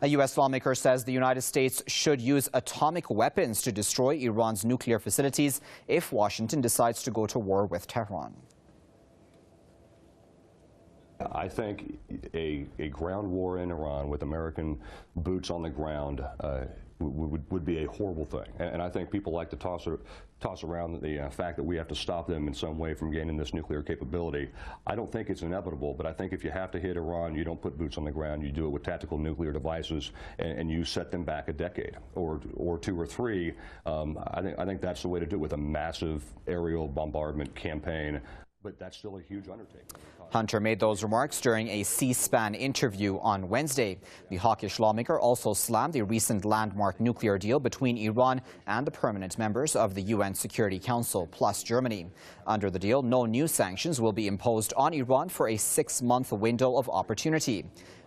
A U.S. lawmaker says the United States should use atomic weapons to destroy Iran's nuclear facilities if Washington decides to go to war with Tehran. I think a ground war in Iran with American boots on the ground would be a horrible thing. And I think people like to toss around the fact that we have to stop them in some way from gaining this nuclear capability. I don't think it's inevitable, but I think if you have to hit Iran, you don't put boots on the ground. You do it with tactical nuclear devices, and you set them back a decade or two or three. I think that's the way to do it, with a massive aerial bombardment campaign. But that's still a huge undertaking. Hunter made those remarks during a C-SPAN interview on Wednesday. The hawkish lawmaker also slammed the recent landmark nuclear deal between Iran and the permanent members of the UN Security Council, plus Germany. Under the deal, no new sanctions will be imposed on Iran for a 6-month window of opportunity.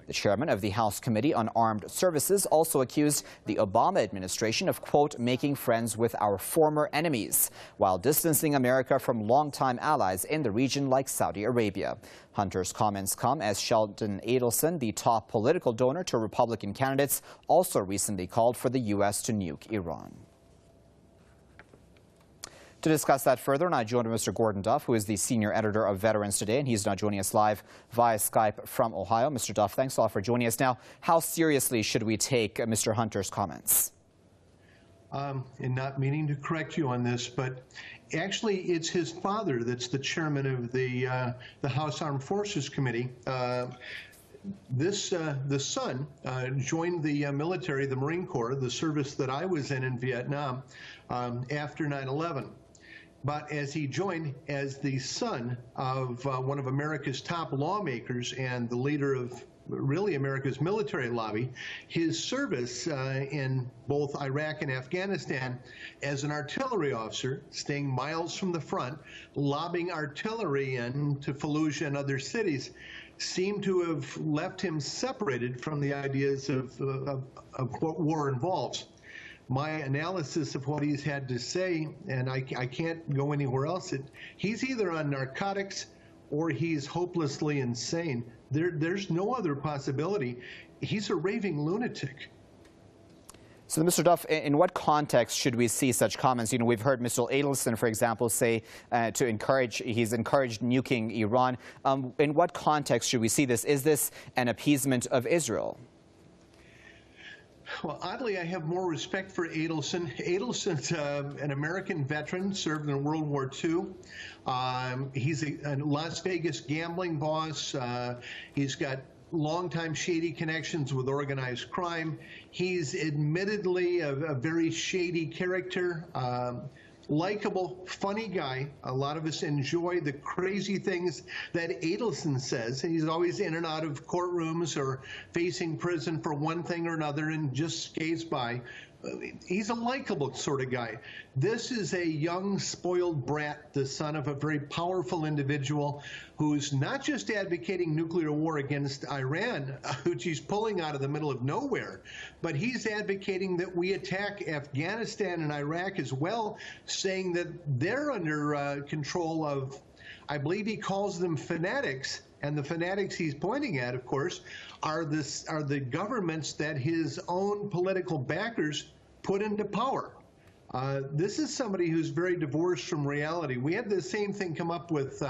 The chairman of the House Committee on Armed Services also accused the Obama administration of, quote, making friends with our former enemies, while distancing America from longtime allies in the region like Saudi Arabia. Hunter's comments come as Sheldon Adelson, the top political donor to Republican candidates, also recently called for the U.S. to nuke Iran. To discuss that further, and I joined Mr. Gordon Duff, who is the senior editor of Veterans Today, and he's now joining us live via Skype from Ohio. Mr. Duff, thanks a lot for joining us. Now, how seriously should we take Mr. Hunter's comments? And not meaning to correct you on this, but actually it's his father that's the chairman of the House Armed Forces Committee. The son joined the military, the Marine Corps, the service that I was in Vietnam, after 9/11. But as he joined as the son of one of America's top lawmakers and the leader of really America's military lobby, his service in both Iraq and Afghanistan as an artillery officer, staying miles from the front, lobbing artillery into Fallujah and other cities, seemed to have left him separated from the ideas of what war involves. My analysis of what he's had to say, and I can't go anywhere else, he's either on narcotics or he's hopelessly insane. There's no other possibility. He's a raving lunatic. So, Mr. Duff, in what context should we see such comments? You know, we've heard Mr. Adelson, for example, say he's encouraged nuking Iran. In what context should we see this? Is this an appeasement of Israel? Well, oddly, I have more respect for Adelson. Adelson's an American veteran, served in World War II. He's a Las Vegas gambling boss. He's got longtime shady connections with organized crime. He's admittedly a very shady character. Likable, funny guy. A lot of us enjoy the crazy things that Adelson says. He's always in and out of courtrooms or facing prison for one thing or another and just skates by. He's a likable sort of guy. This is a young, spoiled brat, the son of a very powerful individual who's not just advocating nuclear war against Iran, which he's pulling out of the middle of nowhere, but he's advocating that we attack Afghanistan and Iraq as well, saying that they're under control of, I believe he calls them fanatics. And the fanatics he's pointing at, of course, are the governments that his own political backers put into power. This is somebody who's very divorced from reality. We had the same thing come up with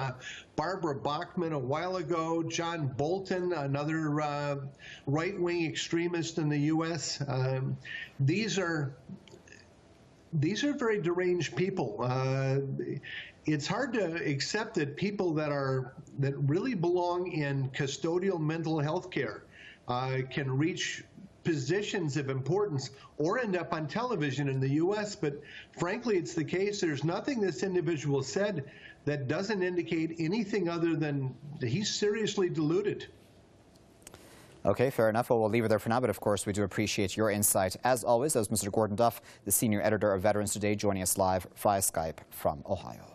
Barbara Bachmann a while ago, John Bolton, another right-wing extremist in the U.S. These are very deranged people. It's hard to accept that people that really belong in custodial mental health care can reach positions of importance or end up on television in the U.S. But frankly, it's the case. There's nothing this individual said that doesn't indicate anything other than he's seriously deluded. Okay, fair enough. Well, we'll leave it there for now, but of course we do appreciate your insight. As always, that was Mr. Gordon Duff, the senior editor of Veterans Today, joining us live via Skype from Ohio.